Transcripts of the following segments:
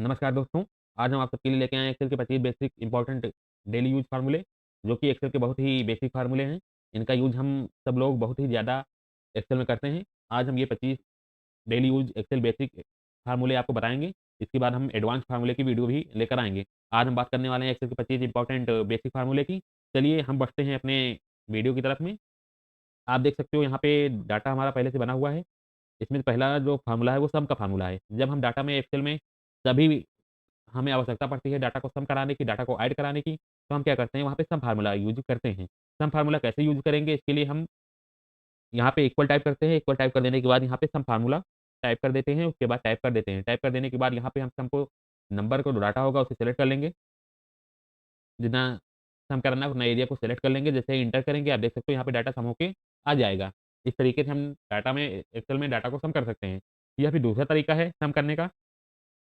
नमस्कार दोस्तों, आज हम आप सबके लिए लेके आए हैं एक्सेल के 25 बेसिक इंपॉर्टेंट डेली यूज़ फ़ॉर्मूले, जो कि एक्सेल के बहुत ही बेसिक फ़ॉर्मूले हैं। इनका यूज़ हम सब लोग बहुत ही ज़्यादा एक्सेल में करते हैं। आज हम ये 25 डेली यूज़ एक्सेल बेसिक फ़ॉर्मूले आपको बताएँगे। इसके बाद हम एडवांस फ़ॉर्मूले की वीडियो भी लेकर आएँगे। आज हम बात करने वाले हैं एक्सेल के 25 इंपॉर्टेंट बेसिक फ़ॉर्मूले की। चलिए हम बढ़ते हैं अपने वीडियो की तरफ में। आप देख सकते हो यहाँ पे डाटा हमारा पहले से बना हुआ है। इसमें पहला जो फ़ॉर्मूला है वो सम का फ़ॉर्मूला है। जब हम डाटा में एक्सेल में सभी हमें आवश्यकता पड़ती है डाटा को सम कराने की, डाटा को ऐड कराने की, तो हम क्या करते हैं वहाँ पे सम फ़ॉर्मूला यूज़ करते हैं। सम फ़ॉर्मूला कैसे यूज़ करेंगे इसके लिए हम यहाँ पे इक्वल टाइप करते हैं, इक्वल टाइप कर देने के बाद यहाँ पे सम फ़ॉर्मूला टाइप कर देते हैं, उसके बाद टाइप कर देते हैं। टाइप कर देने के बाद यहाँ पे हम सम को नंबर को जो डाटा होगा उसे सेलेक्ट कर लेंगे। जितना सम करना है उतना एरिया को सेलेक्ट कर लेंगे, जैसे ही एंटर करेंगे आप देख सकते हो यहाँ पे डाटा सम होके आ जाएगा। इस तरीके से हम डाटा में एक्सेल में डाटा को सम कर सकते हैं। या फिर दूसरा तरीका है सम करने का,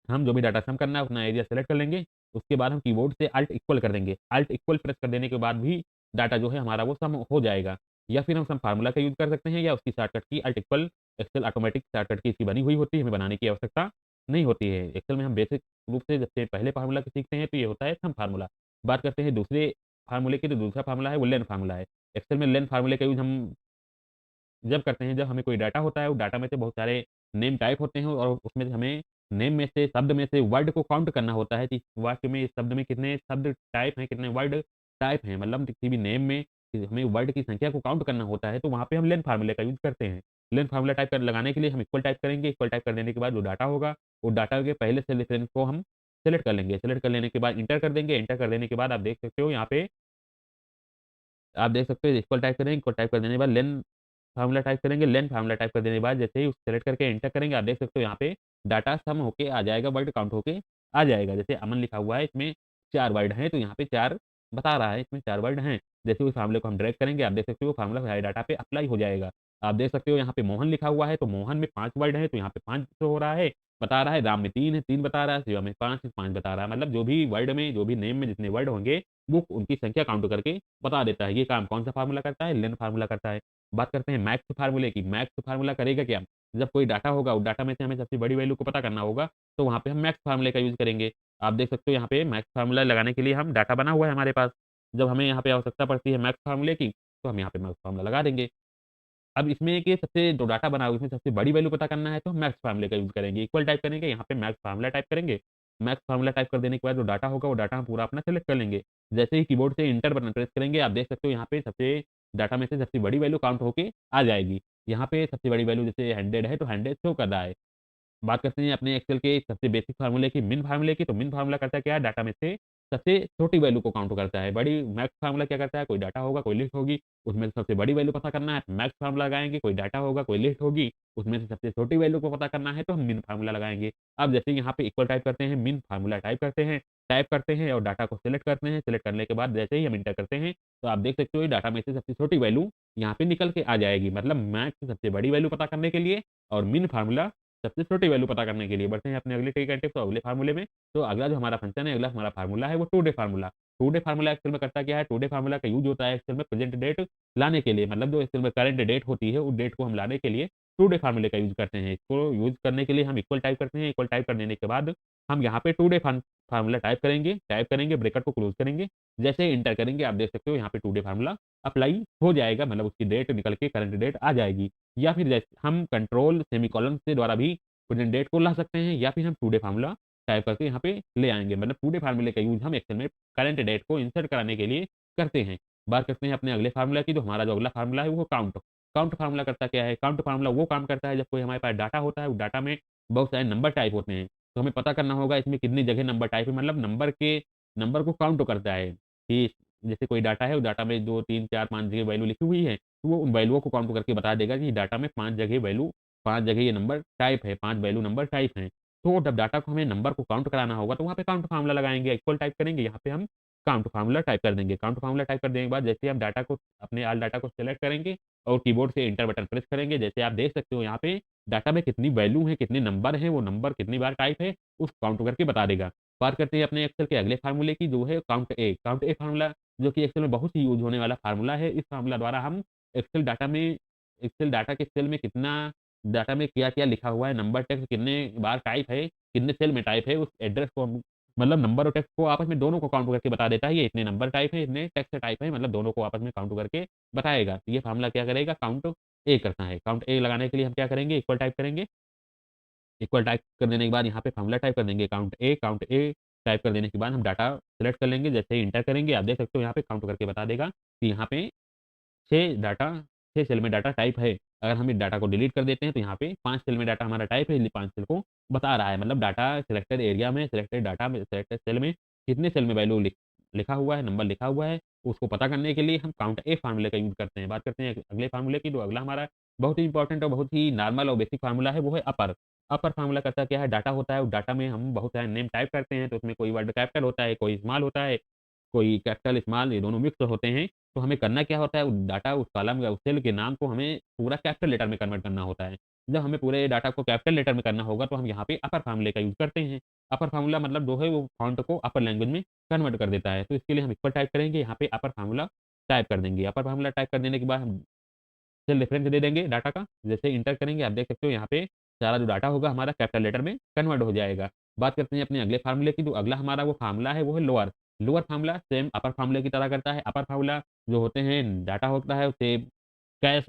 हम जो भी डाटा सम करना है उतना एरिया सेलेक्ट कर लेंगे, उसके बाद हम कीबोर्ड से अल्ट इक्वल कर देंगे। अल्ट इक्वल प्रेस कर देने के बाद भी डाटा जो है हमारा वो सम हो जाएगा। या फिर हम सम फ़ॉर्मूला का यूज़ कर सकते हैं या उसकी shortcut key alt equal Excel automatic shortcut key इसकी बनी हुई होती है, हमें बनाने की आवश्यकता नहीं होती है। एक्सेल में हम बेसिक रूप से सबसे पहले फ़ॉर्मूला को सीखते हैं तो ये होता है सम फ़ॉर्मूला। बात करते हैं दूसरे फ़ॉर्मूले की, तो दूसरा फ़ॉर्मूला है वो लेन फ़ॉर्मूला है। एक्सेल में लेन फ़ॉर्मूले का यूज़ हम जब करते हैं, जब हमें कोई डाटा होता है, उस डाटा में से बहुत सारे नेम टाइप होते हैं और उसमें से हमें नेम में से, शब्द में से वर्ड को काउंट करना होता है कि इस वाक्य में, इस शब्द में कितने शब्द टाइप हैं, कितने वर्ड टाइप हैं। मतलब किसी भी नेम में हमें वर्ड की संख्या को काउंट करना होता है, तो वहाँ पे हम लेन फ़ॉर्मूले का यूज़ करते हैं। लेन फ़ॉर्मूला टाइप कर लगाने के लिए हम इक्वल टाइप करेंगे, इक्वल टाइप कर देने के बाद जो डाटा होगा, वो डाटा के पहले से रेफरेंस को हम सेलेक्ट कर लेंगे। सेलेक्ट कर लेने के बाद एंटर कर देंगे। एंटर कर देने के बाद आप देख सकते हो यहाँ पे आप देख सकते हो इक्वल टाइप करेंगे, इक्वल टाइप कर देने के बाद लेन फ़ॉर्मूला टाइप करेंगे, लेन फ़ॉर्मूला टाइप कर देने के बाद जैसे ही उसे सेलेक्ट करके एंटर करेंगे, आप देख सकते हो यहाँ पे डाटा सम होके आ जाएगा, वर्ड काउंट होके आ जाएगा। जैसे अमन लिखा हुआ है, इसमें 4 वर्ड हैं, तो यहाँ पे 4 बता रहा है, इसमें 4 वर्ड हैं। जैसे उस फ़ॉर्मूले को हम ड्रैग करेंगे, आप देख सकते हो वो फ़ॉर्मूला सारे डाटा पे अप्लाई हो जाएगा। आप देख सकते हो यहाँ पे मोहन लिखा हुआ है, तो मोहन में 5 वर्ड हैं, तो यहाँ पे 5 शो हो रहा है, बता रहा है। राम में 3 है, 3 बता रहा है, शिवा में 5 है, 5 बता रहा है। मतलब जो भी वर्ड में, जो भी नेम में जितने वर्ड होंगे, वो उनकी संख्या काउंट करके बता देता है। ये काम कौन-सा फ़ॉर्मूला करता है? लेन फ़ॉर्मूला करता है। बात करते हैं मैक्स फ़ॉर्मूले की। मैक्स फ़ॉर्मूला करेगा क्या? जब कोई डाटा होगा, उस डाटा में से हमें सबसे बड़ी वैल्यू को पता करना होगा, तो वहाँ पे हम मैक्स फ़ॉर्मूले का यूज़ करेंगे। आप देख सकते हो यहाँ पे मैक्स फ़ॉर्मूला लगाने के लिए हम डाटा बना हुआ है हमारे पास। जब हमें यहाँ पे आवश्यकता पड़ती है मैक्स फ़ॉर्मूले की, तो हम यहाँ पे मैक्स फ़ॉर्मूला लगा देंगे। अब इसमें कि सबसे जो डाटा बना हुआ है, उसमें सबसे बड़ी वैल्यू पता करना है, तो हम मैक्स फ़ॉर्मूले का यूज़ करेंगे। इक्वल टाइप करेंगे, यहाँ पे मैक्स फ़ॉर्मूला टाइप करेंगे। मैक्स फ़ॉर्मूला टाइप कर देने के बाद जो डाटा होगा, वो डाटा हम पूरा अपना सेलेक्ट कर लेंगे। जैसे ही कीबोर्ड से एंटर बटन प्रेस करेंगे, आप देख सकते हो यहाँ पे सबसे डाटा में से सबसे बड़ी वैल्यू काउंट होके आ जाएगी। यहाँ पे सबसे बड़ी वैल्यू जैसे 100 है, तो 100 शो कर रहा है। बात करते हैं अपने एक्सेल के सबसे बेसिक फ़ॉर्मूले की, मिन फ़ॉर्मूले की, तो मिन फ़ॉर्मूला करता क्या है, डाटा में से सबसे छोटी वैल्यू को काउंट करता है। बड़ी मैक्स फ़ॉर्मूला क्या करता है, कोई डाटा होगा, कोई लिस्ट होगी, उसमें से सबसे बड़ी वैल्यू पता करना है, मैक्स फ़ॉर्मूला लगाएँगे, कोई डाटा होगा, कोई लिस्ट होगी, उसमें से सबसे छोटी वैल्यू को पता करना है, तो हम मिन फ़ॉर्मूला लगाएँगे। अब जैसे यहाँ पे इक्वल टाइप करते हैं, मिन फ़ॉर्मूला टाइप करते हैं और डाटा को सेलेक्ट करते हैं। सेलेक्ट करने के बाद जैसे ही हम एंटर करते हैं, तो आप देख सकते हो ये डाटा में से सबसे छोटी वैल्यू यहाँ पे निकल के आ जाएगी। मतलब मैक्स सबसे बड़ी वैल्यू पता करने के लिए और मिन फ़ॉर्मूला सबसे छोटी वैल्यू पता करने के लिए। बढ़ते हैं अपने अगले ट्रिक तो अगले फ़ॉर्मूले में। तो अगला जो हमारा फंक्शन है, अगला हमारा फ़ॉर्मूला है वो today formula. Today formula Excel में करता क्या है, टू डे फ़ॉर्मूला का यूज़ होता है एक्सेल में प्रेज़ेंट डेट लाने के लिए। मतलब जो एक्सेल में करंट डेट होती है, उस डेट को हम लाने के लिए टू डे फ़ॉर्मूले का यूज़ करते हैं। इसको यूज़ करने के लिए हम इक्वल टाइप करते हैं, इक्वल टाइप कर देने के बाद हम यहाँ पे टू डे फ़ॉर्मूला टाइप करेंगे, ब्रैकेट को क्लोज़ करेंगे। जैसे ही एंटर करेंगे आप देख सकते हो यहाँ पे टू डे फ़ॉर्मूला अप्लाई हो जाएगा, मतलब उसकी डेट निकल के करंट डेट आ जाएगी। या फिर जैसे हम कंट्रोल सेमीकोलन से द्वारा भी प्रेज़ेंट डेट को ला सकते हैं या फिर हम टू डे फ़ॉर्मूला टाइप करके यहाँ पे ले आएँगे। मतलब टू डे फ़ॉर्मूले का यूज़ हम एक्सेल में करंट डेट को इंसर्ट कराने के लिए करते हैं। बात करते हैं अपने अगले फ़ॉर्मूला की, जो हमारा जो अगला फ़ॉर्मूला है वो काउंट। काउंट फ़ॉर्मूला करता क्या है? काउंट फ़ॉर्मूला वो काम करता है जब कोई हमारे पास डाटा होता है, उस डाटा में बहुत सारे नंबर टाइप होते हैं। तो हमें पता करना होगा इसमें कितनी जगह नंबर टाइप है, मतलब नंबर को काउंट करता है कि जैसे कोई डाटा है, उस डाटा में 2, 3, 4, 5 जगह वैल्यू लिखी हुई है, तो वो उन वैल्युओं को काउंट करके बता देगा कि डाटा में 5 जगह ये नंबर टाइप है, 5 वैल्यू नंबर टाइप हैं। तो जब डाटा को हमें नंबर को काउंट कराना होगा, तो वहाँ पे काउंट फ़ॉर्मूला लगाएँगे, इक्वल टाइप करेंगे, यहाँ पे हम काउंट फ़ॉर्मूला टाइप कर देंगे। काउंट फ़ॉर्मूला टाइप कर देने के बाद जैसे ही हम डाटा को अपने ऑल डाटा को सेलेक्ट करेंगे और कीबोर्ड से एंटर बटन प्रेस करेंगे, जैसे आप देख सकते हो यहाँ पे डाटा में कितनी वैल्यू है, कितने नंबर हैं, वो नंबर कितनी बार टाइप है, उस काउंट करके बता देगा। बात करते हैं अपने एक्सेल के अगले फ़ॉर्मूले की, जो है काउंट ए। काउंट ए फ़ॉर्मूला जो कि एक्सेल में बहुत ही यूज़ होने वाला फ़ॉर्मूला है। इस फ़ॉर्मूला द्वारा हम एक्सेल डाटा के सेल में कितना डाटा में क्या-क्या लिखा हुआ है, नंबर टेक्स्ट कितने बार टाइप है, कितने सेल में टाइप है, उस एड्रेस को हम मतलब नंबर और टेक्स्ट को आपस में दोनों को काउंट करके बता देता है, ये इतने नंबर टाइप है, इतने टेक्स्ट टाइप है, मतलब दोनों को आपस में काउंट करके बताएगा। तो ये फ़ॉर्मूला क्या करेगा, काउंट ए करता है। काउंट ए लगाने के लिए हम क्या करेंगे, इक्वल टाइप करेंगे। इक्वल टाइप कर देने के बाद यहाँ पे फ़ॉर्मूला टाइप कर देंगे काउंट ए टाइप कर देने के बाद हम डाटा सेलेक्ट कर लेंगे। जैसे ही इंटर करेंगे, आप देख सकते हो यहाँ पे काउंट करके बता देगा कि यहाँ पे 6 डाटा 6 सेल में डाटा टाइप है। अगर हम इस डाटा को डिलीट कर देते हैं तो यहाँ पे 5 सेल में डाटा हमारा टाइप है, इसलिए 5 सेल को बता रहा है। मतलब डाटा सिलेक्टेड एरिया में, सिलेक्टेड डाटा में, सिलेक्टेड सेल में कितने सेल में वैल्यू लिखा हुआ है, नंबर लिखा हुआ है, उसको पता करने के लिए हम काउंट ए फ़ॉर्मूले का यूज़ करते हैं। बात करते हैं अगले फ़ॉर्मूले की, तो अगला हमारा बहुत ही इंपॉर्टेंट और बहुत ही नॉर्मल और बेसिक फ़ॉर्मूला है, वो है अपर। अपर फ़ॉर्मूला करता क्या है, डाटा होता है, उस डाटा में हम बहुत सारे नेम टाइप करते हैं, तो उसमें कोई वर्ड कैपिटल होता है, कोई स्मॉल होता है, कोई कैपिटल, स्मॉल ये दोनों मिक्स होते हैं। तो हमें करना क्या होता है, उस डाटा, उस कॉलम या उस सेल के नाम को हमें पूरा कैपिटल लेटर में कन्वर्ट करना होता है। जब हमें पूरे डाटा को कैपिटल लेटर में करना होगा, तो हम यहाँ पे अपर फ़ॉर्मूले का यूज़ करते हैं। अपर फ़ॉर्मूला मतलब जो है वो फ़ॉन्ट को अपर लैंग्वेज में कन्वर्ट कर देता है। तो इसके लिए हम इक्वल टाइप करेंगे, यहाँ पे अपर फ़ॉर्मूला टाइप कर देंगे। अपर फ़ॉर्मूला टाइप कर देने के बाद हम सेल रेफरेंस दे देंगे डाटा का। जैसे इंटर करेंगे, आप देख सकते हो यहाँ पे सारा जो डाटा होगा हमारा कैपिटल लेटर में कन्वर्ट हो जाएगा। बात करते हैं अपने अगले फ़ॉर्मूले की, तो अगला हमारा वो फ़ॉर्मूला है वो है लोअर। लोअर फ़ॉर्मूला सेम अपर फ़ॉर्मूले की तरह करता है। अपर फ़ॉर्मूला जो होते हैं डाटा होता है उसे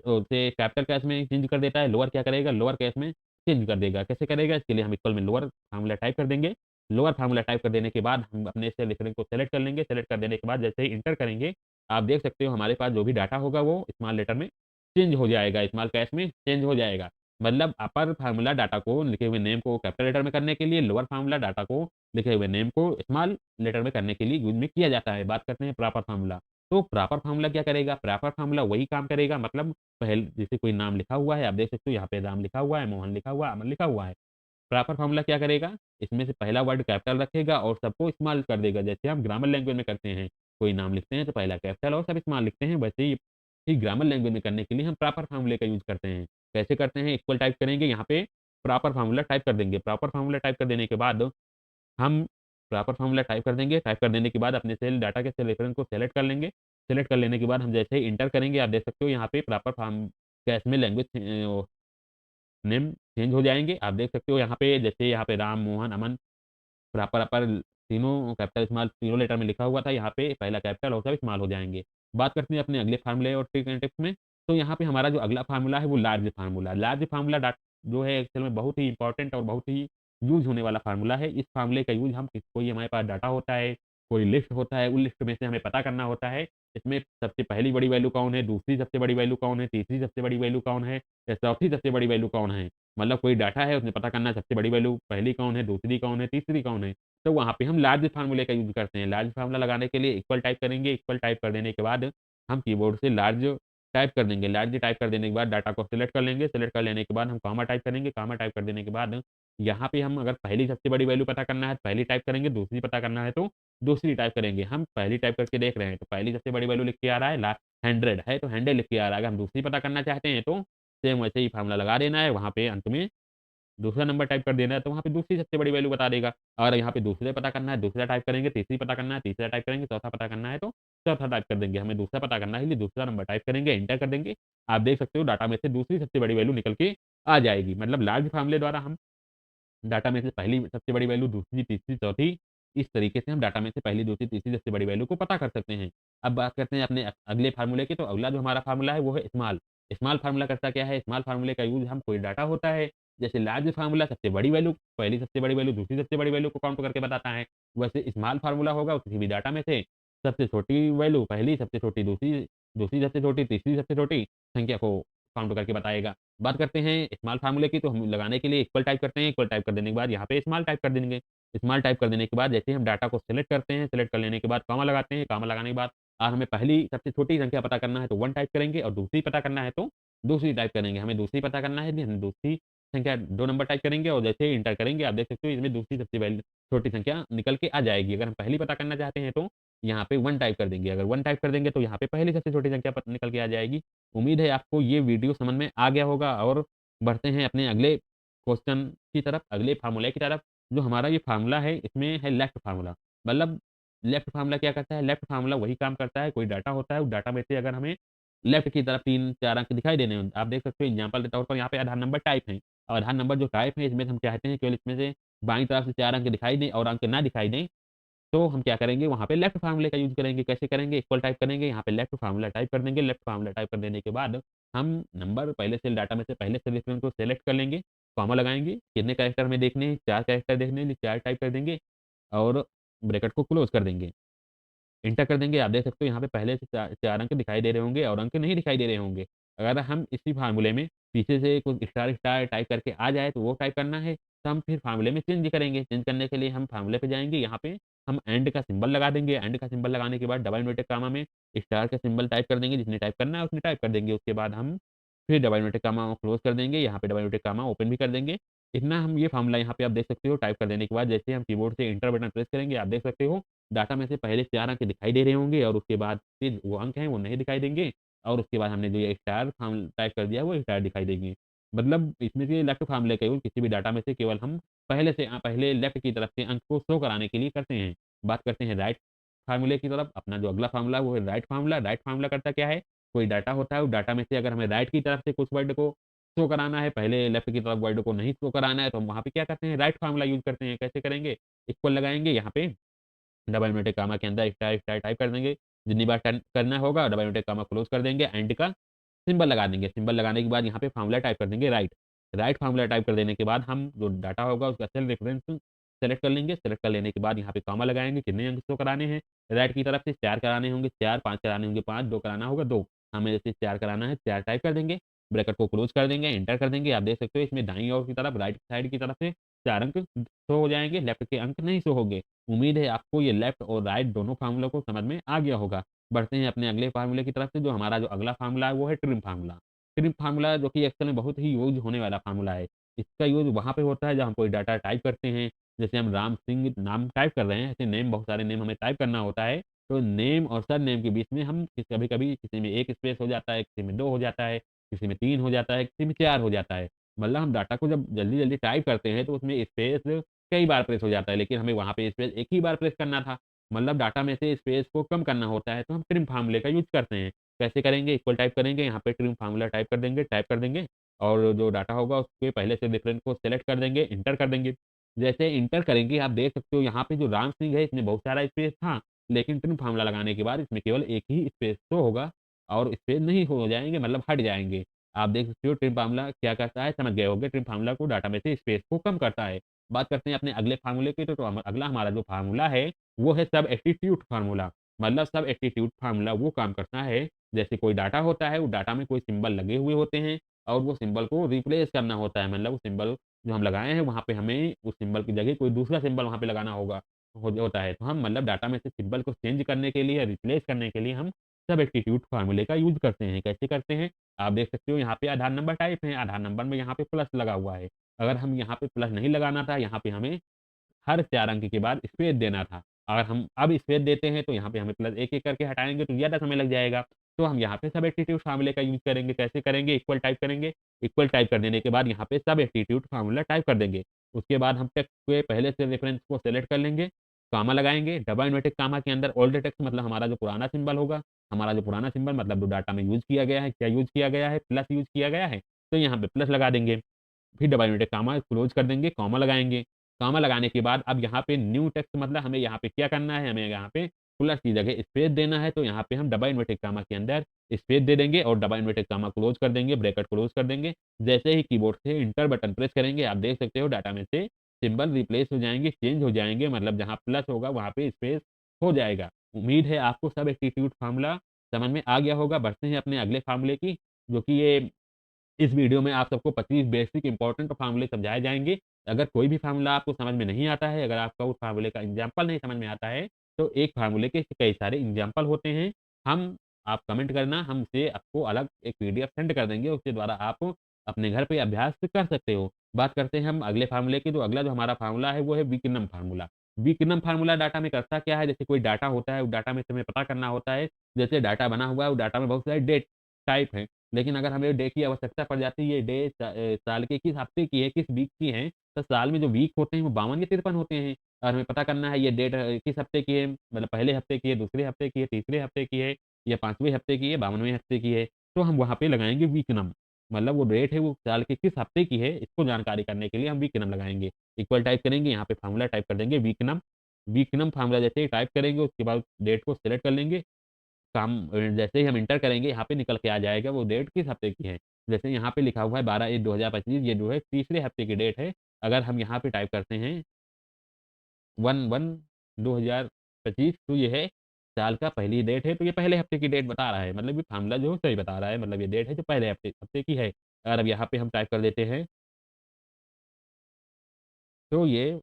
उसे कैपिटल कैस में चेंज कर देता है। लोअर क्या करेगा, लोअर केस में चेंज कर देगा। कैसे करेगा, इसके लिए हम इक्वल में लोअर फ़ॉर्मूला टाइप कर देंगे। लोअर फ़ॉर्मूला टाइप कर देने के बाद हम अपने सेल रेफरेंस को सेलेक्ट कर लेंगे। सेलेक्ट कर देने के बाद जैसे ही इंटर करेंगे, आप देख सकते हो हमारे पास जो भी डाटा होगा वो स्मॉल लेटर में चेंज हो जाएगा, स्मॉल कैस में चेंज हो जाएगा। मतलब अपर फ़ॉर्मूला डाटा को लिखे हुए नेम को कैपिटल लेटर में करने के लिए, लोअर फ़ॉर्मूला डाटा को लिखे हुए नेम को स्मॉल लेटर में करने के लिए यूज़ में किया जाता है। बात करते हैं प्रॉपर फ़ॉर्मूला। तो प्रॉपर फ़ॉर्मूला क्या करेगा, प्रॉपर फ़ॉर्मूला वही काम करेगा, मतलब जैसे कोई नाम लिखा हुआ है, आप देख सकते हो यहाँ पे राम लिखा हुआ है, मोहन लिखा हुआ है, अमन लिखा हुआ है। प्रॉपर फ़ॉर्मूला क्या करेगा, इसमें से पहला वर्ड कैपिटल रखेगा और सबको स्मॉल कर देगा। जैसे हम ग्रामर लैंग्वेज में करते हैं, कोई नाम लिखते हैं तो पहला कैपिटल और सब स्मॉल लिखते हैं, वैसे ही ग्रामर लैंग्वेज में करने के लिए हम प्रॉपर फ़ॉर्मूले का यूज़ करते हैं। कैसे करते हैं, इक्वल टाइप करेंगे, यहाँ पे प्रॉपर फ़ॉर्मूला टाइप कर देंगे। प्रॉपर फ़ॉर्मूला टाइप कर देने के बाद हम प्रॉपर फ़ॉर्मूला टाइप कर देंगे। टाइप कर देने के बाद अपने सेल डाटा के सेल रेफरेंस को सेलेक्ट कर लेंगे। सेलेक्ट कर लेने के बाद हम जैसे ही इंटर करेंगे, आप देख सकते हो यहाँ पे प्रॉपर फ़ॉर्म कैस में लैंग्वेज नेम चेंज हो जाएँगे। आप देख सकते हो यहाँ पे जैसे यहाँ पे राम, मोहन, अमन प्रॉपर अपर तीनों कैपिटल स्मॉल तीनों लेटर में लिखा हुआ था, यहाँ पे पहला कैपिटल और सब स्मॉल हो जाएँगे। बात करते हैं अपने अगले फ़ॉर्मूले और ट्रिक एंड टिप्स में, तो यहाँ पे हमारा जो अगला फ़ॉर्मूला है वो लार्ज फ़ॉर्मूला। लार्ज फ़ॉर्मूला जो है एक्सेल में बहुत ही इम्पोर्टेंट और बहुत ही यूज़ होने वाला फ़ॉर्मूला है। इस फ़ॉर्मूले का यूज़ हम कोई हमारे पास डाटा होता है, कोई लिस्ट होता है, उन लिस्ट में से हमें पता करना होता है, इसमें सबसे पहली बड़ी वैल्यू कौन है, दूसरी सबसे बड़ी वैल्यू कौन है, तीसरी सबसे बड़ी वैल्यू कौन है या चौथी सबसे बड़ी वैल्यू कौन है। मतलब कोई डाटा है, उसमें पता करना है सबसे बड़ी वैल्यू पहली कौन है, दूसरी कौन है, तीसरी कौन है। तो वहाँ पे हम लार्ज फ़ॉर्मूले का यूज़ करते हैं। लार्ज फ़ॉर्मूला लगाने के लिए इक्वल टाइप करेंगे, इक्वल टाइप कर देने के बाद हम कीबोर्ड से लार्ज टाइप कर देंगे। लार्ज टाइप कर देने के बाद डाटा को सिलेक्ट कर लेंगे, सिलेक्ट कर लेने के बाद हम कॉमा टाइप करेंगे, कॉमा टाइप कर देने के बाद यहाँ पे हम अगर पहली सबसे बड़ी वैल्यू पता करना है, तो पहली टाइप करेंगे, दूसरी पता करना है तो दूसरी टाइप करेंगे। हम पहली टाइप करके देख रहे हैं, तो पहली सबसे बड़ी वैल्यू लिख के आ रहा है 100 है, तो 100 लिख के आ रहा है। अगर हम दूसरी पता करना चाहते हैं, तो सेम वैसे ही फ़ॉर्मूला लगा देना है, वहाँ पे अंत में दूसरा नंबर टाइप कर देना है, तो वहाँ पे दूसरी सबसे बड़ी वैल्यू बता देगा। अगर यहाँ पे दूसरे पता करना है, दूसरा टाइप करेंगे, तीसरी पता करना है, तीसरा टाइप करेंगे, चौथा पता करना है, तो चौथा टाइप कर देंगे। हमें दूसरा पता करना है, इसलिए दूसरा नंबर टाइप करेंगे, एंटर कर देंगे। आप देख सकते हो डाटा में से दूसरी सबसे बड़ी वैल्यू निकल के आ जाएगी। मतलब लार्ज फॉर्मूले द्वारा हम डाटा में से पहली सबसे बड़ी वैल्यू, दूसरी, तीसरी, चौथी, इस तरीके से हम डाटा में से पहली, दूसरी, तीसरी सबसे बड़ी वैल्यू को पता कर सकते हैं। अब बात करते हैं अपने अगले फ़ॉर्मूले की, तो अगला जो हमारा फ़ॉर्मूला है वो है स्मॉल। स्मॉल फ़ॉर्मूला करता क्या है, स्मॉल फ़ॉर्मूले का यूज़ हम कोई डाटा होता है, जैसे लार्ज फ़ॉर्मूला सबसे बड़ी वैल्यू, पहली सबसे बड़ी वैल्यू, दूसरी सबसे बड़ी वैल्यू को काउंट करके बताता है। वैसे स्मॉल फ़ॉर्मूला होगा किसी भी डाटा में से सबसे छोटी वैल्यू पहली, सबसे छोटी दूसरी, दूसरी सबसे छोटी, तीसरी सबसे छोटी संख्या को काउंट करके बताएगा। बात करते हैं स्मॉल फ़ॉर्मूले की, तो हम लगाने के लिए इक्वल टाइप करते हैं, इक्वल टाइप कर देने के बाद यहाँ पे स्मॉल टाइप कर देंगे। स्मॉल टाइप कर देने के बाद जैसे ही हम डाटा को सेलेक्ट करते हैं, सेलेक्ट कर लेने के बाद कॉमा लगाते हैं, कॉमा लगाने के बाद हमें पहली सबसे छोटी संख्या पता करना है तो 1 टाइप करेंगे और दूसरी पता करना है तो दूसरी टाइप करेंगे। हमें दूसरी पता करना है इसलिए हम दूसरी संख्या 2 नंबर टाइप करेंगे और जैसे ही एंटर करेंगे, आप देख सकते हो इसमें दूसरी सबसे छोटी संख्या निकल के आ जाएगी। अगर हम पहली पता करना चाहते हैं तो यहाँ पे 1 टाइप कर देंगे। अगर 1 टाइप कर देंगे तो यहाँ पे पहली सबसे छोटी संख्या निकल के आ जाएगी। उम्मीद है आपको ये वीडियो समझ में आ गया होगा और बढ़ते हैं अपने अगले क्वेश्चन की तरफ, अगले फ़ॉर्मूले की तरफ। जो हमारा ये फ़ॉर्मूला है, इसमें है लेफ्ट फ़ॉर्मूला। मतलब लेफ्ट फ़ॉर्मूला क्या करता है, लेफ्ट फ़ॉर्मूला वही काम करता है, कोई डाटा होता है, उस डाटा में से अगर हमें लेफ्ट की तरफ 3-4 अंक दिखाई दे रहे हैं। आप देख सकते हो एग्जांपल के तौर पर यहाँ पे आधार नंबर टाइप है और आधार नंबर जो टाइप है इसमें हम चाहते हैं केवल इसमें से बाईं तरफ से 4 अंक दिखाई दें और अंक ना दिखाई दें, तो हम क्या करेंगे वहाँ पे लेफ्ट फार्मूले का यूज़ करेंगे। कैसे करेंगे? इक्वल टाइप करेंगे, यहाँ पे लेफ्ट फार्मूला टाइप कर देंगे। लेफ्ट फार्मूला टाइप कर देने के बाद हम नंबर पहले से डाटा में से पहले से रेफरेंस को सेलेक्ट कर लेंगे, कॉमा लगाएँगे, कितने कैरेक्टर में देखने हैं, 4 कैरेक्टर देखने हैं, 4 टाइप कर देंगे और ब्रैकेट को क्लोज़ कर देंगे। एंटर कर देंगे, आप देख सकते हो यहाँ पे पहले से 4 अंक दिखाई दे रहे होंगे और अंक नहीं दिखाई दे रहे होंगे। अगर हम इसी फ़ॉर्मूले में पीछे से कुछ स्टार स्टार टाइप करके आ जाए तो वो टाइप करना है, तो हम फिर फ़ॉर्मूले में चेंज करेंगे। चेंज करने के लिए हम फ़ॉर्मूले पे जाएँगे, यहाँ पे हम एंड का सिंबल लगा देंगे। एंड का सिंबल लगाने के बाद डबल इन्वर्टेड कॉमा में स्टार का सिंबल टाइप कर देंगे, जिसने टाइप करना है उसने टाइप कर देंगे। उसके बाद हम फिर डबल इन्वर्टेड कॉमा को क्लोज़ कर देंगे, यहाँ पे डबल इन्वर्टेड कॉमा ओपन भी कर देंगे। इतना हम ये फ़ॉर्मूला यहाँ पे आप देख सकते हो टाइप कर देने के बाद जैसे हम कीबोर्ड से एंटर बटन प्रेस करेंगे, आप देख सकते हो डाटा में से पहले 4 अंक दिखाई दे रहे होंगे और उसके बाद फिर वो अंक हैं वो नहीं दिखाई देंगे और उसके बाद हमने जो ये स्टार फॉर्म टाइप कर दिया वो स्टार दिखाई देंगे। मतलब इसमें से लेफ्ट फॉर्मूले का यूज़ किसी भी डाटा में से केवल हम पहले लेफ्ट की तरफ से अंक को शो कराने के लिए करते हैं। बात करते हैं राइट फॉर्मूले की तरफ, अपना जो अगला फॉर्मूला है वो है राइट फॉर्मूला। राइट फॉर्मूला करता क्या है? कोई डाटा होता है, उस डाटा में से अगर हमें राइट की तरफ से कुछ वर्ड को शो कराना है, पहले लेफ्ट की तरफ वर्ड को नहीं शो कराना है, तो हम वहाँ पे क्या करते हैं? राइट फॉर्मूला यूज़ करते हैं। कैसे करेंगे? इक्वल लगाएँगे, यहाँ पे डबल इन्वर्टेड कॉमा के अंदर स्टार स्टार टाइप कर देंगे। जितनी बार टर्न करना होगा डबल इन्वर्टेड कॉमा क्लोज़ कर देंगे, एंड का सिंबल लगा देंगे। सिंबल लगाने के बाद यहाँ पे फ़ॉर्मूला टाइप कर देंगे राइट। राइट फ़ॉर्मूला टाइप कर देने के बाद हम जो डाटा होगा उसका सेल रेफ़रेंस सेलेक्ट कर लेंगे। सेलेक्ट कर लेने के बाद यहाँ पे कॉमा लगाएँगे, कितने अंक शो कराने हैं। राइट की तरफ से 4 कराने होंगे 4, 5 कराने होंगे 5, 2 कराना होगा 2। हमें जैसे 4 कराना है 4 टाइप कर देंगे, ब्रैकेट को क्लोज़ कर देंगे, एंटर कर देंगे। आप देख सकते हो इसमें दाईं ओर की तरफ राइट साइड की तरफ से 4 अंक शो हो जाएँगे, लेफ्ट के अंक नहीं शो होंगे। उम्मीद है आपको ये लेफ्ट और राइट दोनों फ़ॉर्मूलों को समझ में आ गया होगा। बढ़ते हैं अपने अगले फ़ॉर्मूले की तरफ से, जो हमारा जो अगला फ़ॉर्मूला है वो है ट्रिम फ़ॉर्मूला। ट्रिम फ़ॉर्मूला जो कि एक्सेल में बहुत ही यूज़ होने वाला फ़ॉर्मूला है। इसका यूज़ वहाँ पे होता है जब हम कोई डाटा टाइप करते हैं, जैसे हम राम सिंह नाम टाइप कर रहे हैं, ऐसे नेम बहुत सारे नेम हमें टाइप करना होता है, तो नेम और सरनेम के बीच में हम कभी-कभी किसी में 1 स्पेस हो जाता है, किसी में 2 हो जाता है, किसी में 3 हो जाता है, किसी में 4 हो जाता है। मतलब हम डाटा को जब जल्दी-जल्दी टाइप करते हैं तो उसमें स्पेस कई बार प्रेस हो जाता है, लेकिन हमें वहाँ पे स्पेस एक ही बार प्रेस करना था। मतलब डाटा में से स्पेस को कम करना होता है, तो हम ट्रिम फ़ॉर्मूले का यूज़ करते हैं। कैसे करेंगे? इक्वल टाइप करेंगे, यहाँ पे ट्रिम फ़ॉर्मूला टाइप कर देंगे और जो डाटा होगा उसके पहले से रेफ़रेंस को सेलेक्ट कर देंगे, एंटर कर देंगे। जैसे एंटर करेंगे आप देख सकते हो यहाँ पे जो राम सिंह है इसमें बहुत सारा स्पेस था, लेकिन ट्रिम फ़ॉर्मूला लगाने के बाद इसमें केवल एक ही स्पेस शो होगा और स्पेस नहीं हो जाएँगे मतलब हट जाएँगे। आप देख सकते हो ट्रिम फ़ॉर्मूला क्या करता है, समझ गए होंगे ट्रिम फ़ॉर्मूला को डाटा में से स्पेस को कम करता है। बात करते हैं अपने अगले फ़ॉर्मूले की तो अगला हमारा जो फ़ॉर्मूला है वो है सबस्टिट्यूट फ़ॉर्मूला। मतलब सबस्टिट्यूट फ़ॉर्मूला वो काम करता है, जैसे कोई डाटा होता है, उस डाटा में कोई सिंबल लगे हुए होते हैं और वो सिंबल को रिप्लेस करना होता है। मतलब वो सिंबल जो हम लगाए हैं वहाँ पे हमें उस सिंबल की जगह कोई दूसरा सिंबल वहाँ पे लगाना होता है। तो हम मतलब डाटा में से सिंबल को चेंज करने के लिए, रिप्लेस करने के लिए हम सबस्टिट्यूट फ़ॉर्मूले का यूज़ करते हैं। कैसे करते हैं? आप देख सकते हो यहाँ पे आधार नंबर टाइप है, आधार नंबर में यहाँ पे प्लस लगा हुआ है। अगर हम यहाँ पे प्लस नहीं लगाना था, यहाँ पे हमें हर 4 अंक के बाद स्पेस देना था। अगर हम अब स्पेस देते हैं तो यहाँ पे हमें प्लस एक-एक करके हटाएँगे तो ज़्यादा समय लग जाएगा। तो हम यहाँ पे सबस्टिट्यूट फ़ॉर्मूले का यूज़ करेंगे। कैसे करेंगे? इक्वल टाइप करेंगे। इक्वल टाइप कर देने के बाद यहाँ पे सबस्टिट्यूट फ़ॉर्मूला टाइप कर देंगे। उसके बाद हम टेक्स्ट के पहले से रेफरेंस को सेलेक्ट कर लेंगे, कॉमा लगाएँगे, डबल इन्वर्टेड कॉमा के अंदर ओल्ड टेक्स्ट मतलब हमारा जो पुराना सिंबल होगा, हमारा जो पुराना सिंबल मतलब जो डाटा में यूज़ किया गया है, क्या यूज़ किया गया है? प्लस यूज़ किया गया है, तो यहाँ पे प्लस लगा देंगे। फिर डबल इन्वर्टेड कॉमा क्लोज़ कर देंगे, कॉमा लगाएँगे। कॉमा लगाने के बाद अब यहाँ पे न्यू टेक्स्ट मतलब हमें यहाँ पे क्या करना है, हमें यहाँ पे प्लस की जगह स्पेस देना है, तो यहाँ पे हम डबल इन्वर्टेड कॉमा के अंदर स्पेस दे देंगे और डबल इन्वर्टेड कॉमा क्लोज़ कर देंगे, ब्रैकेट क्लोज़ कर देंगे। जैसे ही कीबोर्ड से एंटर बटन प्रेस करेंगे, आप देख सकते हो डाटा में से सिंबल रिप्लेस हो जाएँगे, चेंज हो जाएँगे, मतलब जहाँ प्लस होगा वहाँ पे स्पेस हो जाएगा। उम्मीद है आपको सबस्टिट्यूट फ़ॉर्मूला समझ में आ गया होगा। बढ़ते हैं अपने अगले फ़ॉर्मूले की, जो कि ये इस वीडियो में आप सबको 25 बेसिक इंपॉर्टेंट फ़ॉर्मूले समझाए जाएँगे। अगर कोई भी फ़ॉर्मूला आपको समझ में नहीं आता है, अगर आपका उस फ़ॉर्मूले का एग्ज़ाम्पल नहीं समझ में आता है, तो एक फ़ॉर्मूले के कई सारे एग्ज़ाम्पल होते हैं। आप कमेंट करना, हम उसे आपको अलग एक पीडीएफ सेंड कर देंगे, उसके द्वारा आप अपने घर पे अभ्यास कर सकते हो। बात करते हैं हम अगले फ़ॉर्मूले की, तो अगला जो हमारा फ़ॉर्मूला है, वो है विकर्णम फ़ॉर्मूला। विकर्णम फ़ॉर्मूला डाटा में करता क्या है, जैसे कोई डाटा होता है, उस डाटा में से हमें पता करना होता है, जैसे डाटा बना हुआ है, उस डाटा में बहुत सारे डेट टाइप हैं। लेकिन अगर हमें डे की आवश्यकता पड़ जाती है, डे साल के किस हफ्ते की है, किस वीक की है, तो साल में जो वीक होते हैं वो 52 या 53 होते हैं और हमें पता करना है ये डेट किस हफ्ते की है, मतलब पहले हफ्ते की है, दूसरे हफ्ते की है, तीसरे हफ्ते की है। या 5वें हफ्ते की है, 52वें हफ्ते की है, तो हम वहाँ पे लगाएँगे वीक नम। मतलब वो डेट है वो साल के किस हफ्ते की है, इसको जानकारी करने के लिए हम वीक नम लगाएँगे। इक्वल टाइप करेंगे, यहाँ पे फ़ॉर्मूला टाइप कर देंगे वीक नम। वीक नम फ़ॉर्मूला जैसे ही टाइप करेंगे, उसके बाद डेट को सेलेक्ट कर लेंगे। जैसे ही हम एंटर करेंगे, यहाँ पे निकल के आ जाएगा वो डेट किस हफ्ते की है। जैसे यहाँ पे लिखा हुआ है 12/1/2025, ये जो है तीसरे हफ्ते की डेट है। अगर हम यहाँ पे टाइप करते हैं 1/1/2025, तो ये है साल का पहली डेट है, तो ये पहले हफ्ते की डेट बता रहा है। मतलब ये फ़ॉर्मूला जो सही बता रहा है, मतलब ये डेट है जो पहले हफ्ते हफ्ते की है। और अब यहाँ पे हम टाइप कर देते हैं, तो ये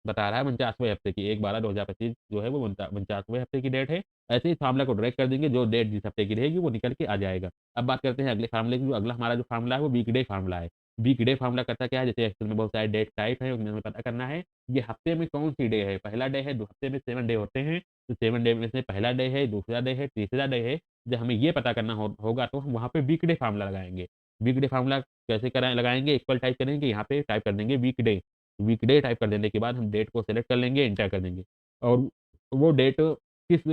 बता रहा है 49वें हफ्ते की, 1/12/2025 जो है वो 49वें हफ्ते की डेट है। ऐसे ही फार्मूला को ड्रैग कर देंगे, जो डेट जिस हफ्ते की रहेगी वो निकल के आ जाएगा। अब बात करते हैं अगले फार्मूले की, जो अगला हमारा जो फार्मूला है वो वीकडे फार्मूला है। वीकडे फार्मूला करता क्या है, जैसे एक्सेल में बहुत सारे डेट टाइप हैं, उनमें हमें पता करना है ये हफ्ते में कौन-सी डे है। पहला डे है, 2 हफ्ते में 7 डे होते हैं, तो 7 डे में से पहला डे है, दूसरा डे है, तीसरा डे है। जब हमें ये पता करना होगा तो हम वहाँ पे वीकडे फार्मूला लगाएँगे। वीकडे फार्मूला कैसे कराएँ लगाएँगे, इक्वल टाइप करेंगे, यहाँ पे टाइप कर देंगे वीकडे। वीकडे टाइप कर देने के बाद हम डेट को सेलेक्ट कर लेंगे, एंटर कर देंगे और वो डेट किस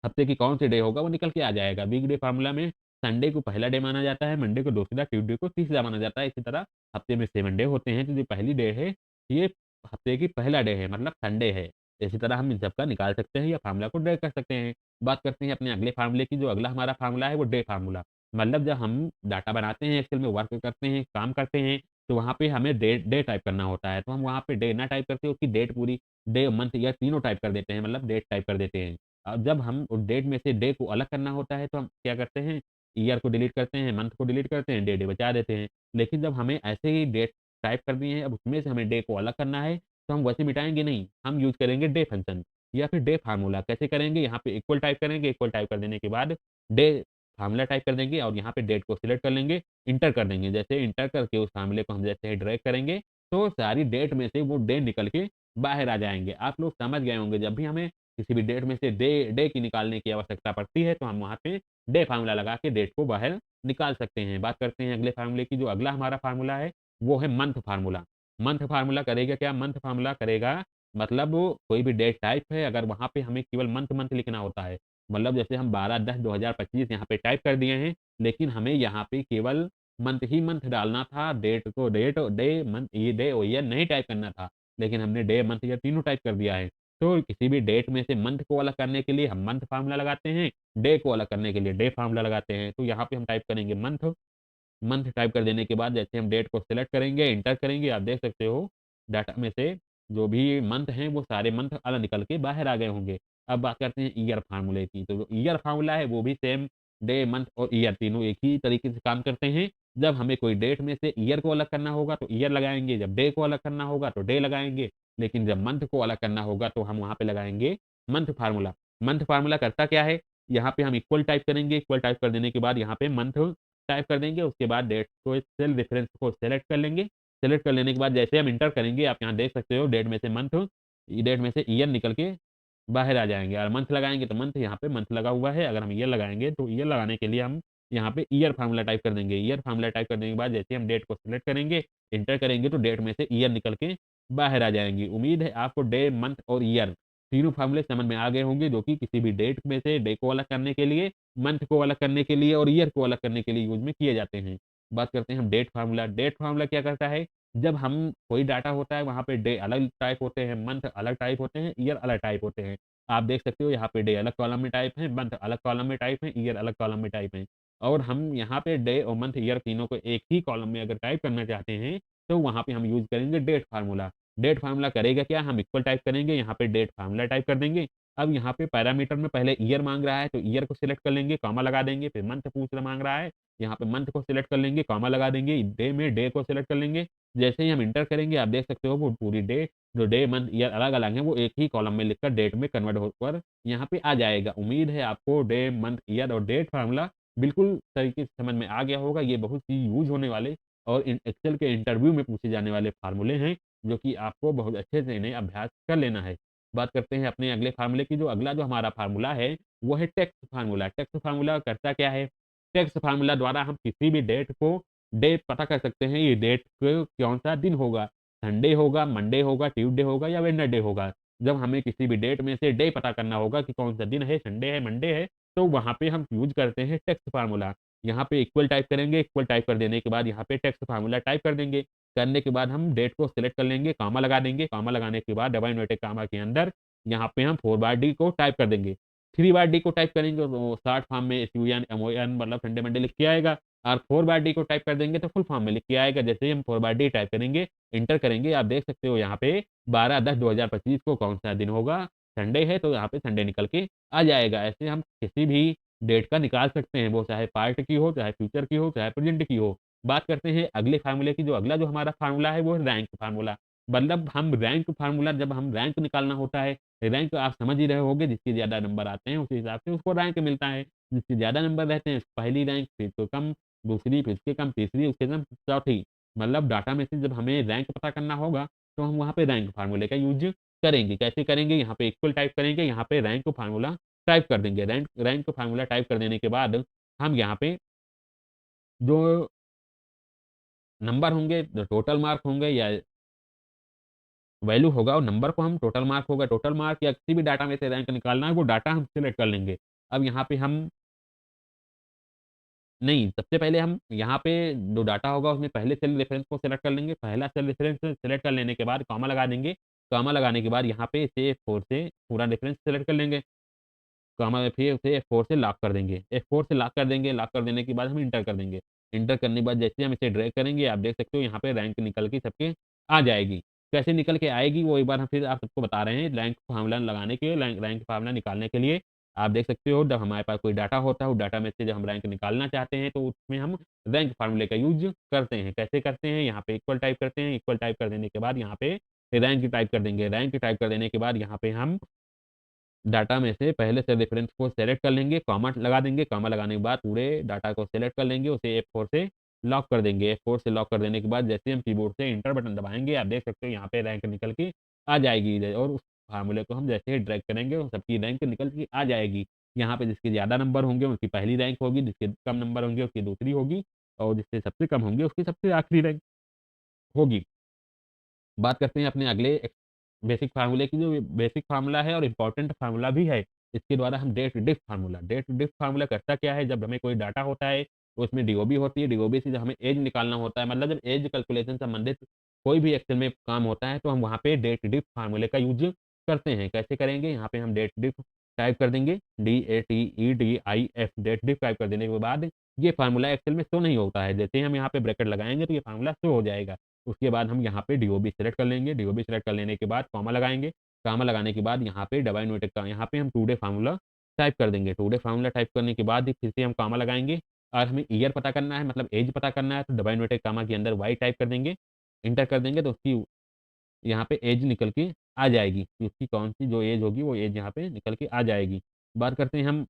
हफ्ते की कौन-सी डे होगा वो निकल के आ जाएगा। वीकडे फ़ॉर्मूला में संडे को पहला डे माना जाता है, मंडे को दूसरा, ट्यूसडे को तीसरा माना जाता है। इसी तरह हफ्ते में 7 डे होते हैं, तो जो पहली डे है, ये हफ्ते की पहला डे है, मतलब संडे है। इसी तरह हम इन सब का निकाल सकते हैं या फ़ॉर्मूला को ड्रैग कर सकते हैं। बात करते हैं अपने अगले फ़ॉर्मूले की, जो अगला हमारा फ़ॉर्मूला है वो डे फ़ॉर्मूला। मतलब जब हम डाटा बनाते हैं, एक्सेल में वर्क करते हैं, काम करते हैं, तो वहाँ पे हमें डे डे टाइप करना होता है। तो हम वहाँ पे डे ना टाइप करके उसकी डेट पूरी डे, मंथ, ईयर तीनों टाइप कर देते हैं, मतलब डेट टाइप कर देते हैं। जब हम उस डेट में से डे को अलग करना होता है, तो हम क्या करते हैं, ईयर को डिलीट करते हैं, मंथ को डिलीट करते हैं, डे बचा देते हैं। लेकिन जब हमें ऐसे ही डेट टाइप करनी है, अब उसमें से हमें डे को अलग करना है, तो हम वैसे मिटाएँगे नहीं, हम यूज़ करेंगे डे फंक्शन या फिर डे फ़ॉर्मूला। कैसे करेंगे, यहाँ पे इक्वल टाइप करेंगे, इक्वल टाइप कर देने के बाद डे फ़ॉर्मूला टाइप कर देंगे और यहाँ पे डेट को सिलेक्ट कर लेंगे, इंटर कर देंगे। जैसे इंटर करके उस फ़ॉर्मूले को हम जैसे ही ड्रैग करेंगे, तो सारी डेट में से वो डे निकल के बाहर आ जाएँगे। आप लोग समझ गए होंगे, जब भी हमें किसी भी डेट में से डे डे की निकालने की आवश्यकता पड़ती है, तो हम वहाँ पे डे फ़ॉर्मूला लगा के डेट को बाहर निकाल सकते हैं। बात करते हैं अगले फ़ॉर्मूले की, जो अगला हमारा फ़ॉर्मूला है, वो है मंथ फ़ॉर्मूला। मंथ फ़ॉर्मूला करेगा क्या? मंथ फ़ॉर्मूला करेगा मतलब कोई भी डेट टाइप है, अगर वहाँ पे हमें केवल मंथ लिखना होता है। मतलब जैसे हम 12/10/2025 यहाँ पे टाइप कर दिए हैं, लेकिन हमें यहाँ पे केवल मंथ ही मंथ डालना था, डेट को डेट, डे, मंथ, ये डे और ईयर नहीं टाइप करना था। लेकिन हमने डे, मंथ, ईयर तीनों टाइप कर दिया है। तो किसी भी डेट में से मंथ को अलग करने के लिए हम मंथ फ़ॉर्मूला लगाते हैं, डे को अलग करने के लिए डे फ़ॉर्मूला लगाते हैं। तो यहाँ पे हम टाइप करेंगे मंथ, मंथ टाइप कर देने के बाद जैसे हम डेट को सेलेक्ट करेंगे, एंटर करेंगे, आप देख सकते हो डाटा में से जो भी मंथ हैं, वो सारे मंथ अलग निकल के बाहर आ गए होंगे। अब बात करते हैं ईयर फ़ॉर्मूले की, तो जो ईयर फ़ॉर्मूला है वो भी सेम डे, मंथ और ईयर तीनों एक ही तरीके से काम करते हैं। जब हमें कोई डेट में से ईयर को अलग करना होगा तो ईयर लगाएँगे, जब डे को अलग करना होगा तो डे लगाएँगे, लेकिन जब मंथ को अलग करना होगा तो हम वहाँ पे लगाएँगे मंथ फ़ॉर्मूला। मंथ फ़ॉर्मूला करता क्या है, यहाँ पे हम इक्वल टाइप करेंगे, इक्वल टाइप कर देने के बाद यहाँ पे मंथ टाइप कर देंगे, उसके बाद डेट को सेल रेफरेंस को सेलेक्ट कर लेंगे। सेलेक्ट कर लेने के बाद जैसे हम एंटर करेंगे, आप यहाँ देख सकते हो डेट में से मंथ, डेट में से ईयर निकल के बाहर आ जाएँगे और मंथ लगाएँगे तो मंथ, यहाँ पे मंथ लगा हुआ है। अगर हम ईयर लगाएँगे तो ईयर लगाने के लिए हम यहाँ पे ईयर फ़ॉर्मूला टाइप कर देंगे। ईयर फ़ॉर्मूला टाइप करने के बाद जैसे हम डेट को सेलेक्ट करेंगे, एंटर करेंगे तो डेट में से ईयर निकल के बाहर आ जाएँगी। उम्मीद है आपको डे, मंथ और ईयर तीनों फ़ॉर्मूले समझ में आ गए होंगे, जो कि किसी भी डेट में से डे को अलग करने के लिए, मंथ को अलग करने के लिए और ईयर को अलग करने के लिए यूज़ में किए जाते हैं। बात करते हैं हम डेट फ़ॉर्मूला। डेट फ़ॉर्मूला क्या करता है, जब हम कोई डाटा होता है वहाँ पे डे अलग टाइप होते हैं, मंथ अलग टाइप होते हैं, ईयर अलग टाइप होते हैं। आप देख सकते हो यहाँ पे डे अलग कॉलम में टाइप है, मंथ अलग कॉलम में टाइप है, ईयर अलग कॉलम में टाइप है। और हम यहाँ पे डे और मंथ, ईयर तीनों को एक ही कॉलम में अगर टाइप करना चाहते हैं, तो वहाँ पे हम यूज़ करेंगे डेट फ़ॉर्मूला। डेट फ़ॉर्मूला करेगा क्या, हम इक्वल टाइप करेंगे, यहाँ पे डेट फ़ॉर्मूला टाइप कर देंगे। अब यहाँ पे पैरामीटर में पहले ईयर माँग रहा है, तो ईयर को सिलेक्ट कर लेंगे, कॉमा लगा देंगे, फिर मंथ पूछ माँग रहा है, यहाँ पे मंथ को सिलेक्ट कर लेंगे, कॉमा लगा देंगे, डे में डे को सिलेक्ट कर लेंगे। जैसे ही हम एंटर करेंगे, आप देख सकते हो वो पूरी डे, जो डे, मंथ, ईयर अलग-अलग हैं, वो एक ही कॉलम में लिखकर डेट में कन्वर्ट होकर यहाँ पे आ जाएगा। उम्मीद है आपको डे, मंथ, ईयर और डेट फ़ॉर्मूला बिल्कुल तरीके से समझ में आ गया होगा। ये बहुत ही यूज़ होने वाले और इन एक्सेल के इंटरव्यू में पूछे जाने वाले फ़ॉर्मूले हैं, जो कि आपको बहुत अच्छे से इन्हें अभ्यास कर लेना है। बात करते हैं अपने अगले फ़ॉर्मूले की, जो अगला जो हमारा फ़ॉर्मूला है, वो है टेक्स्ट फ़ॉर्मूला। टेक्स्ट फ़ॉर्मूला करता क्या है? टेक्स्ट फ़ॉर्मूला द्वारा हम किसी भी डेट को डे पता कर सकते हैं, ये डेट को कौन-सा दिन होगा, संडे होगा, मंडे होगा, ट्यूसडे होगा या वेडनेसडे होगा। जब हमें किसी भी डेट में से डे पता करना होगा कि कौन सा दिन है, संडे है, मंडे है, तो वहाँ पे हम यूज़ करते हैं टेक्स्ट फार्मूला। यहाँ पे इक्वल टाइप करेंगे, इक्वल टाइप कर देने के बाद यहाँ पे टेक्स्ट फार्मूला टाइप कर देंगे। करने के बाद हम डेट को सिलेक्ट कर लेंगे, कॉमा लगा देंगे, कॉमा लगाने के बाद डबल इन्वर्टेड कॉमा के अंदर यहाँ पे हम 4 बार डी को टाइप कर देंगे। 3 बार डी को टाइप करेंगे तो शॉर्ट फॉर्म में SUN MON मतलब संडे मंडे लिख के आएगा, और 4 बार डी को टाइप कर देंगे तो फुल फॉर्म में लिख के आएगा। जैसे ही हम 4 बार डी टाइप करेंगे, इंटर करेंगे, आप देख सकते हो यहाँ पे 12/10/2025 को कौन सा दिन होगा, संडे है तो यहाँ पे संडे निकल के आ जाएगा। ऐसे हम किसी भी डेट का निकाल सकते हैं, वो चाहे पास्ट की हो, चाहे फ्यूचर की हो, चाहे प्रेजेंट की हो। बात करते हैं अगले फार्मूले की, जो अगला जो हमारा फार्मूला है वो है रैंक फार्मूला। मतलब हम रैंक फार्मूला, जब हम रैंक निकालना होता है, रैंक आप समझ ही रहे होंगे, जिसके ज़्यादा नंबर आते हैं उसी हिसाब से उसको रैंक मिलता है। जिसके ज़्यादा नंबर रहते हैं पहली रैंक, फिर तो कम, दूसरी, फिर उसके कम, तीसरी, उसके कम, चौथी। मतलब डाटा में से जब हमें रैंक पता करना होगा, तो हम वहाँ पे रैंक फार्मूले का यूज़ करेंगे। कैसे करेंगे? यहाँ पे इक्वल टाइप करेंगे, यहाँ पे रैंक फार्मूला टाइप कर देंगे। रैंक रैंक फार्मूला टाइप कर देने के बाद हम यहाँ पे जो नंबर होंगे, जो टोटल मार्क होंगे या वैल्यू होगा, और नंबर को हम टोटल मार्क होगा, टोटल मार्क या किसी भी डाटा में से रैंक निकालना है, वो डाटा हम सिलेक्ट कर लेंगे। अब यहाँ पे हम नहीं, सबसे पहले हम यहाँ पे जो डाटा होगा उसमें पहले सेल रेफरेंस को सेलेक्ट कर लेंगे। पहला सेल रेफरेंस सेलेक्ट कर लेने के बाद कॉमा लगा देंगे। कॉमा लगाने के बाद यहाँ पे से F4 से पूरा रेफरेंस सेलेक्ट कर लेंगे। कॉमा फिर उसे F4 से लॉक कर देंगे। F4 से लॉक कर देंगे, लॉक कर देने के बाद हम इंटर कर देंगे। इंटर करने के बाद जैसे हम इसे ड्रैग करेंगे, आप देख सकते हो यहाँ पे रैंक निकल के सबके आ जाएगी। कैसे निकल के आएगी वो एक बार हम फिर आप सबको बता रहे हैं। रैंक फार्मूला लगाने के रैंक फार्मूला निकालने के लिए आप देख सकते हो, जब हमारे पास कोई डाटा होता है, उस डाटा में से जब हम रैंक निकालना चाहते हैं, तो उसमें हम रैंक फार्मूले का यूज़ करते हैं। कैसे करते हैं? यहाँ पे इक्वल टाइप करते हैं, इक्वल टाइप कर देने के बाद यहाँ पे रैंक टाइप कर देंगे। रैंक टाइप कर देने के बाद यहाँ पे हम डाटा में से पहले से रेफरेंस को सेलेक्ट कर लेंगे, कॉमा लगा देंगे, कॉमा लगाने के बाद पूरे डाटा को सेलेक्ट कर लेंगे, उसे F4 से लॉक कर देंगे। F4 से लॉक कर देने के बाद जैसे हम कीबोर्ड से इंटर बटन दबाएँगे, आप देख सकते हो यहाँ पे रैंक निकल के आ जाएगी इधर, और उस फार्मूले को हम जैसे ही ड्रैग करेंगे, उन सबकी रैंक निकल के आ जाएगी। यहाँ पे जिसके ज़्यादा नंबर होंगे उसकी पहली रैंक होगी, जिसके कम नंबर होंगे उसकी दूसरी होगी, और जिसके सबसे कम होंगे उसकी सबसे आखिरी रैंक होगी। बात करते हैं अपने अगले बेसिक फार्मूले की, जो बेसिक फार्मूला है और इम्पोर्टेंट फार्मूला भी है। इसके द्वारा हम डेट डिफ फार्मूला करता क्या है? जब हमें कोई डाटा होता है, तो उसमें डीओबी होती है, डीओबी से जब हमें एज निकालना होता है, मतलब जब एज कैलकुलेशन संबंधित कोई भी एक्सेल में काम होता है, तो हम वहाँ पे डेट डिफ फार्मूले का यूज़ करते हैं। कैसे करेंगे? यहाँ पे हम डेट डिफ टाइप कर देंगे, DATEDIF, डेट डिफ टाइप कर देने के बाद ये फार्मूला एक्सेल में शो नहीं होता है। जैसे ही हम यहाँ पे ब्रैकेट लगाएँगे, तो ये फार्मूला शो हो जाएगा। उसके बाद हम यहाँ पे डीओबी सेलेक्ट कर लेंगे, डीओबी सेलेक्ट कर लेने के बाद कॉमा लगाएँगे, कॉमा लगाने के बाद यहाँ पे डबल इन्वर्टेड का यहाँ पे हम टू डे फार्मूला टाइप कर देंगे। टू डे फार्मूला टाइप करने के बाद फिर से हम कॉमा लगाएँगे, और हमें ईयर पता करना है, मतलब ऐज पता करना है, तो डबल इन्वर्टेड कॉमा के अंदर वाई टाइप कर देंगे, एंटर कर देंगे, तो उसकी यहाँ पे ऐज निकल के आ जाएगी कि उसकी कौन-सी जो ऐज होगी, वो ऐज यहाँ पे निकल के आ जाएगी। बात करते हैं हम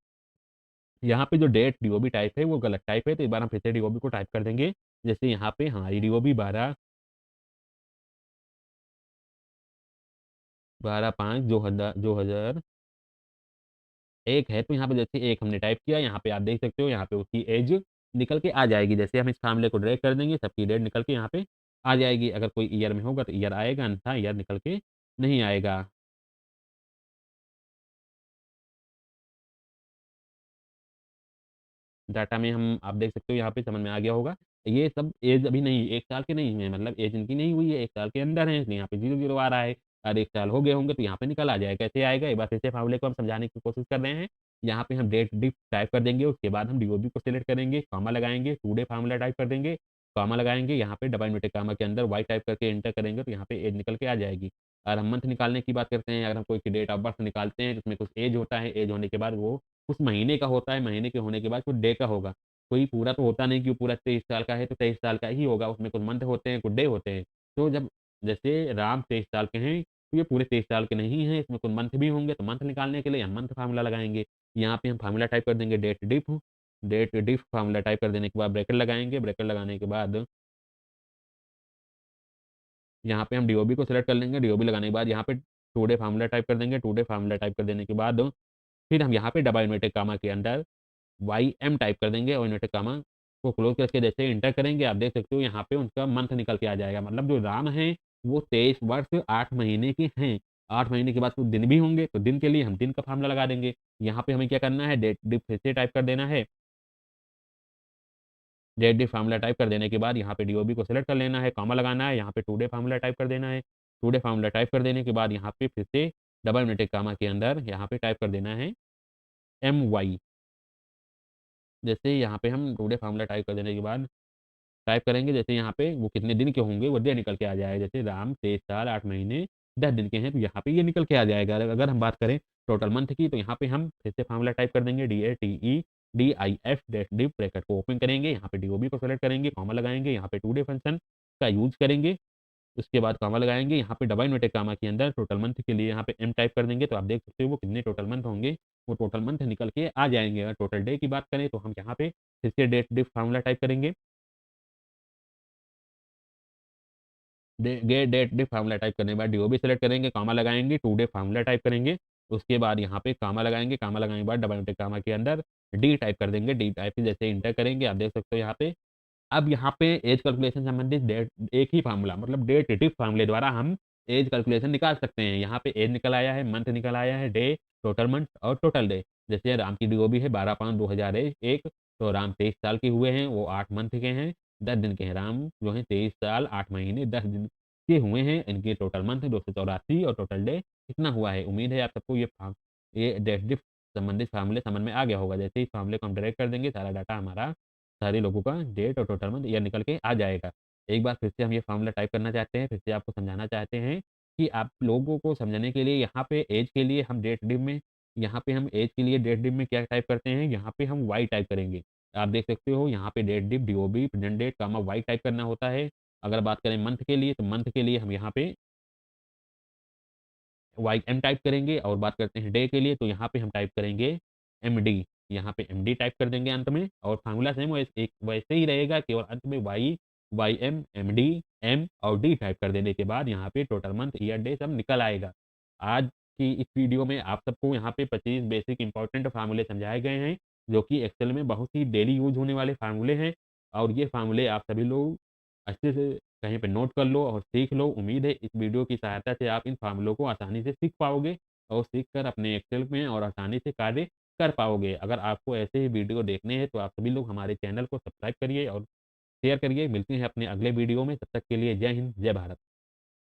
यहाँ पे जो डेट डीओबी टाइप है वो गलत टाइप है, तो एक बार हम फिर से डीओबी को टाइप कर देंगे। जैसे यहाँ पे हमारी डीओबी 12/5 2001 है, तो यहाँ पे जैसे 1 हमने टाइप किया, यहाँ पे आप देख सकते हो, यहाँ पे उसकी एज निकल के आ जाएगी। जैसे हम इस फार्मूले को ड्रैग कर देंगे, सबकी डेट निकल के यहाँ पे आ जाएगी। अगर कोई ईयर में होगा तो ईयर आएगा, अन्यथा ईयर निकल के नहीं आएगा। डाटा में हम आप देख सकते हो, यहाँ पे समझ में आ गया होगा। ये सब एज अभी नहीं, 1 साल के नहीं है, मतलब एज इनकी नहीं हुई है, 1 साल के अंदर है, इसलिए यहाँ पे 00 आ रहा है। और 1 साल हो गए होंगे तो यहाँ पे निकल आ जाएगा। कैसे आएगा? एक बार फिर से फार्मूले को हम समझाने की कोशिश कर रहे हैं। यहाँ पे हम डेट डिफ टाइप कर देंगे, उसके बाद हम डीओबी को सिलेक्ट करेंगे, कॉमा लगाएँगे, टू डे फार्मूला टाइप कर देंगे, कॉमा लगाएँगे, यहाँ पे डबल इन्वर्टेड कॉमा के अंदर वाई टाइप करके एंटर करेंगे, तो यहाँ पे एज निकल के आ जाएगी। और हम मंथ निकालने की बात करते हैं, अगर हम कोई की डेट ऑफ बर्थ निकालते हैं, जिसमें कुछ एज होता है, एज होने के बाद वो उस महीने का होता है, महीने के होने के बाद कुछ डे का होगा। कोई पूरा तो होता नहीं कि वो पूरा 23 साल का है, तो 23 साल का ही होगा, उसमें कुछ मंथ होते हैं, कुछ डे होते हैं। तो जब जैसे राम 23 साल के हैं, तो ये पूरे 23 साल के नहीं हैं, इसमें कुछ मंथ भी होंगे, तो मंथ निकालने के लिए हम मंथ फार्मूला लगाएँगे। यहाँ पे हम फार्मूला टाइप कर देंगे डेट डिफ फार्मूला टाइप कर देने के बाद ब्रैकेट लगाएँगे, ब्रैकेट लगाने के बाद यहाँ पे हम डीओबी को सिलेक्ट कर लेंगे, डीओबी लगाने के बाद यहाँ पे टू डे फार्मूला टाइप कर देंगे, टू डे फार्मूला टाइप कर देने के बाद फिर हम यहाँ पे डबल इन्वर्टेड कॉमा के अंदर YM टाइप कर देंगे, और इन्वर्टेड कॉमा को क्लोज़ करके जैसे एंटर करेंगे, आप देख सकते हो यहाँ पे उनका मंथ निकल के आ जाएगा। मतलब जो राम हैं, वो 23 वर्ष 8 महीने के हैं। 8 महीने के बाद कुछ दिन भी होंगे, तो दिन के लिए हम दिन का फ़ॉर्मूला लगा देंगे। यहाँ पे हमें क्या करना है, डेट डिफ फिर से टाइप कर देना है। डेट डिफ फ़ॉर्मूला टाइप कर देने के बाद यहाँ पे डीओबी को सेलेक्ट कर लेना है, कॉमा लगाना है, यहाँ पे टुडे फ़ॉर्मूला टाइप कर देना है। टुडे फ़ॉर्मूला टाइप कर देने के बाद यहाँ पे फिर से डबल इन्वर्टेड कॉमा के अंदर यहाँ पे टाइप कर देना है एमवाई। जैसे यहाँ पे हम टुडे फ़ॉर्मूला टाइप कर देने के बाद टाइप करेंगे, जैसे यहाँ पे वो कितने दिन के होंगे वो डे निकल के आ जाएगा। जैसे राम 23 साल 8 महीने 10 दिन के हैं, तो यहाँ पे ये निकल के आ जाएगा। अगर हम बात करें टोटल मंथ की, तो यहाँ पे हम फिर से फ़ॉर्मूला टाइप कर देंगे, DATE डैश डिफ ब्रैकेट को ओपन करेंगे, यहाँ पे डीओबी को सेलेक्ट करेंगे, कॉमा लगाएँगे, यहाँ पे टुडे फंक्शन का यूज़ करेंगे, उसके बाद कॉमा लगाएँगे, यहाँ पे डबल इन्वर्टेड कॉमा के अंदर टोटल मंथ के लिए यहाँ पे एम टाइप कर देंगे, तो आप देख सकते हो वो कितने टोटल मंथ होंगे, वो टोटल मंथ निकल के आ जाएँगे। अगर टोटल डे की बात करें, तो हम यहाँ पे फिर से डेट डिफ फ़ॉर्मूला टाइप करेंगे। डेट डिफ फार्मूला टाइप करने के बाद डीओबी सेलेक्ट करेंगे, कॉमा लगाएँगे, टुडे फार्मूला टाइप करेंगे। उसके बाद यहाँ पे कॉमा लगाएँगे, कॉमा लगाने के बाद डबल इन्वर्टेड कॉमा के अंदर डी टाइप कर देंगे। डी टाइप के जैसे इंटर करेंगे, आप देख सकते हो यहाँ पे। अब यहाँ पे एज कैलकुलेशन संबंधित डेट एक ही फार्मूला मतलब डेट डिफ फार्मूले द्वारा हम एज कैलकुलेशन निकाल सकते हैं। यहाँ पे एज निकल आया है, मंथ निकल आया है, डे, टोटल मंथ और टोटल डे। जैसे राम की डीओबी है 12/5/2001, तो राम 23 साल के हुए हैं, वो 8 मंथ के हैं, 10 दिन के हैं। राम जो हैं 23 साल 8 महीने 10 दिन के हुए हैं। इनके टोटल मंथ 284 और टोटल डे कितना हुआ है। उम्मीद है आप सबको ये डेट डिफ संबंधित फार्मूले समझ में आ गया होगा। जैसे ही फार्मूले को हम ड्रैग कर देंगे, सारा डाटा हमारा सारे लोगों का डेट और टोटल मंथ ईयर निकल के आ जाएगा। एक बार फिर से हम ये फ़ॉर्मूला टाइप करना चाहते हैं, फिर से आपको समझाना चाहते हैं कि आप लोगों को समझाने के लिए यहाँ पे ऐज के लिए हम डेट डिव में यहाँ पे हम ऐज के लिए डेट डिव में क्या टाइप करते हैं, यहाँ पे हम वाई टाइप करेंगे। आप देख सकते हो यहाँ पे datedif, DOB, present date, comma Y type करना होता है। अगर बात करें मंथ के लिए, तो मंथ के लिए हम यहाँ पे वाई एम टाइप करेंगे और बात करते हैं डे के लिए, तो यहाँ पे हम टाइप करेंगे एमडी। यहाँ पे एमडी टाइप कर देंगे अंत में और फ़ॉर्मूला सेम वैसे ही रहेगा, केवल अंत में वाई, वाईएम, एमडी, एम और डी टाइप कर देने के बाद यहाँ पे टोटल मंथ, ईयर, डे सब निकल आएगा। आज की इस वीडियो में आप सबको यहाँ पे 25 बेसिक इंपॉर्टेंट फ़ॉर्मूले समझाए गए हैं, जो कि एक्सेल में बहुत ही डेली यूज़ होने वाले फ़ॉर्मूले हैं और ये फ़ॉर्मूले आप सभी लोग अच्छे से कहीं पे नोट कर लो और सीख लो। उम्मीद है इस वीडियो की सहायता से आप इन फ़ॉर्मूलों को आसानी से सीख पाओगे और सीख कर अपने एक्सेल में और आसानी से कार्य कर पाओगे। अगर आपको ऐसे ही वीडियो देखने हैं, तो आप सभी लोग हमारे चैनल को सब्सक्राइब करिए और शेयर करिए। मिलते हैं अपने अगले वीडियो में, तब तक के लिए जय हिंद, जय भारत।